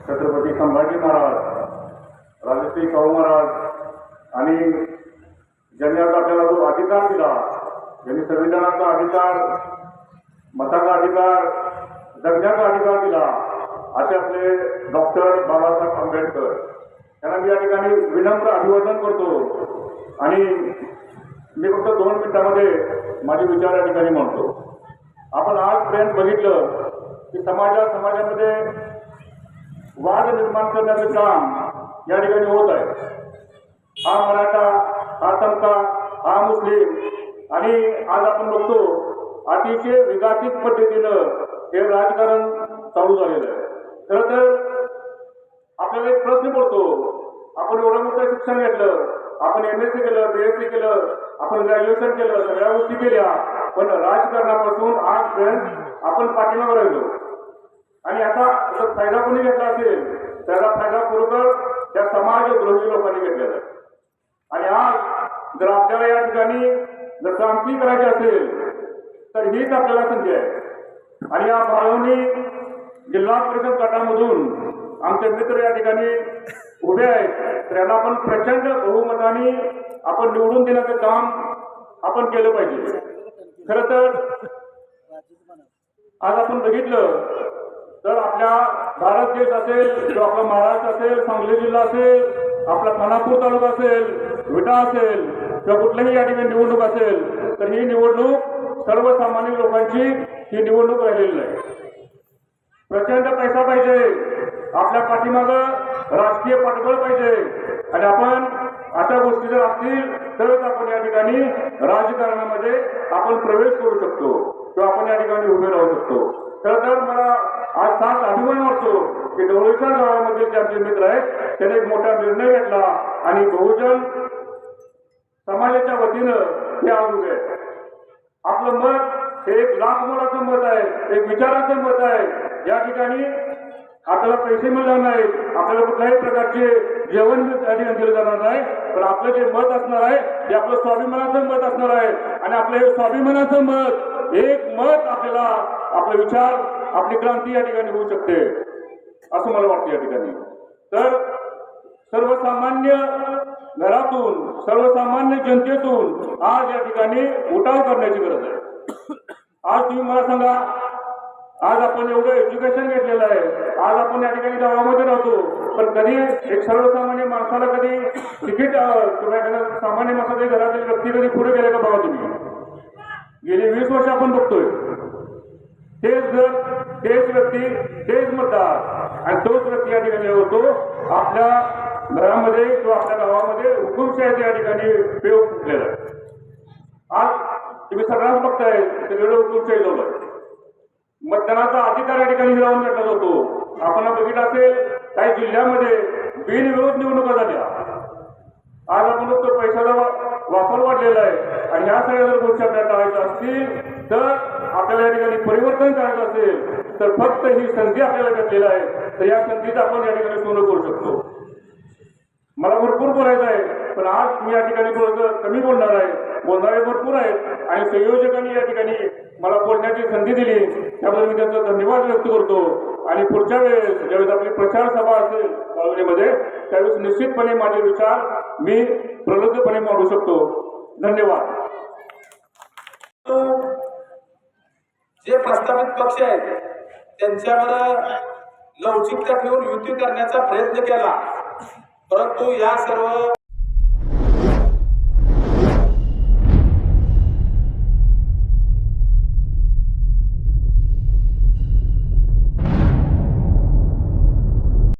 छत्रपती संभाजी महाराज, राजश्री शाहू महाराज आणि ज्यांनी आज आपल्याला जो अधिकार दिला, ज्यांनी संविधानाचा अधिकार, मताचा अधिकार, जगण्याचा अधिकार दिला, असे आपले डॉक्टर बाबासाहेब आंबेडकर यांना मी या ठिकाणी विनम्र अभिवादन करतो आणि मी फक्त 2 मिनिटांमध्ये माझे विचार या ठिकाणी म्हणतो. आपण आजपर्यंत बघितलं की समाजामध्ये वाद निर्माण करण्याचं काम या ठिकाणी होत आहे. हा मराठा, हा समता, हा मुस्लिम आणि आज आपण बघतो अतिशय विघातिक पद्धतीनं हे राजकारण चालू झालेलं आहे. खरं तर आपल्याला एक प्रश्न पडतो, आपण एवढं मोठं शिक्षण घेतलं, आपण MSc केलं, BSc केलं, आपण ग्रॅज्युएशन केलं, सगळ्या गोष्टी केल्या, पण राजकारणापासून आजपर्यंत आपण पाठीमागे राहिलो. आणि आता जर फायदा कोणी घेतला असेल त्याचा फायदा खरोखर त्या समाजद्रोही लोकांनी घेतलेला आहे. आणि आज जर आपल्याला या ठिकाणी जर क्रांती करायची असेल तर हीच आपल्याला संधी आहे. आणि या बाळवणी जिल्हा परिषद गटामधून आमचे मित्र या ठिकाणी उभे आहेत, तर यांना आपण प्रचंड बहुमताने आपण निवडून देण्याचं काम आपण केलं पाहिजे. खरं तर आज आपण बघितलं तर आपल्या भारत देश असेल किंवा आपला महाराष्ट्र असेल, सांगली जिल्हा असेल, आपला खानापूर तालुका असेल, विटा असेल किंवा कुठल्याही या ठिकाणी निवडणूक असेल, तर ही निवडणूक सर्वसामान्य लोकांची ही निवडणूक राहिलेली नाही. प्रचंड पैसा पाहिजे, आपल्या पाठीमागं राजकीय पाठबळ पाहिजे आणि आपण अशा गोष्टी जर असतील तरच आपण या ठिकाणी राजकारणामध्ये आपण प्रवेश करू शकतो किंवा आपण या ठिकाणी उभे राहू शकतो. खरं तर मला आज खास अभिमान वाटतो की ढवळेश्वर गावामध्ये जे आमचे मित्र आहेत त्याने एक मोठा निर्णय घेतला आणि बहुजन समाजाच्या वतीनं हे आज उभे आहेत. आपलं मत हे 1 लाख मोलाचं मत आहे, एक विचाराचं मत आहे. या ठिकाणी आपल्याला पैसे मिळणार नाहीत, आपल्याला कुठल्याही प्रकारचे जेवण त्या ठिकाणी दिलं जाणार नाही, पण आपलं जे मत असणार आहे ते आपलं स्वाभिमानाचं मत असणार आहे. आणि आपलं हे स्वाभिमानाचं मत, एक मत आपल्याला आपले विचार, आपली क्रांती या ठिकाणी होऊ शकते असं मला वाटतं या ठिकाणी. तर सर्वसामान्य घरातून, सर्वसामान्य जनतेतून आज या ठिकाणी उठाव करण्याची गरज आहे. आज तुम्ही मला सांगा, आज आपण एवढं एज्युकेशन घेतलेलं आहे, आज आपण या ठिकाणी गावामध्ये राहतो, पण कधी एक सर्वसामान्य माणसाला कधी तिकीट किंवा एखाद्या सामान्य माणसाच्या घरातील व्यक्ती कधी पुढे गेले का बघा तुम्ही? गेली 20 वर्ष आपण बघतोय तेच घर, तेच व्यक्ती, तेच मतदार आणि तोच व्यक्ती या ठिकाणी होतो. आपल्या घरामध्ये किंवा आपल्या गावामध्ये हुकुमशाहीच्या या ठिकाणी पेव फुटलेला आहे. आज तुम्ही सगळ्यांच बघताय सगळं हुकुमशाही झालं आहे. मतदानाचा अधिकार या ठिकाणी हिरावून घेतला जातो. आपण बघितलं असेल काही जिल्ह्यामध्ये बिनविरोध निवडणुका झाल्या. आज आपण बघतो पैशाचा वापर वाढलेला आहे आणि ह्या सगळ्या जर गोष्टी आपल्याला टाळायच्या असतील तर आपल्याला या ठिकाणी परिवर्तन करायचं असेल तर फक्त ही संधी आपल्याला भेटलेली आहे, तर या संधीचं आपण या ठिकाणी सोनं करू शकतो. मला भरपूर बोलायचं आहे, पण आज मी या ठिकाणी थोडंसं कमी बोलणार आहे. बोलणारे भरपूर आहेत आणि संयोजकांनी या ठिकाणी मला बोलण्याची संधी दिली, त्याबद्दल मी त्यांचा धन्यवाद व्यक्त करतो. आणि पुढच्या वेळेस ज्यावेळेस आपली प्रचार सभा असेल बाळवणीमध्ये, त्यावेळेस निश्चितपणे माझे विचार मी प्रलब्धपणे मांडू शकतो. धन्यवाद. जे प्रस्थापित पक्ष आहेत त्यांच्यावर लवचिकता ठेवून युती करण्याचा प्रयत्न केला, परंतु या सर्व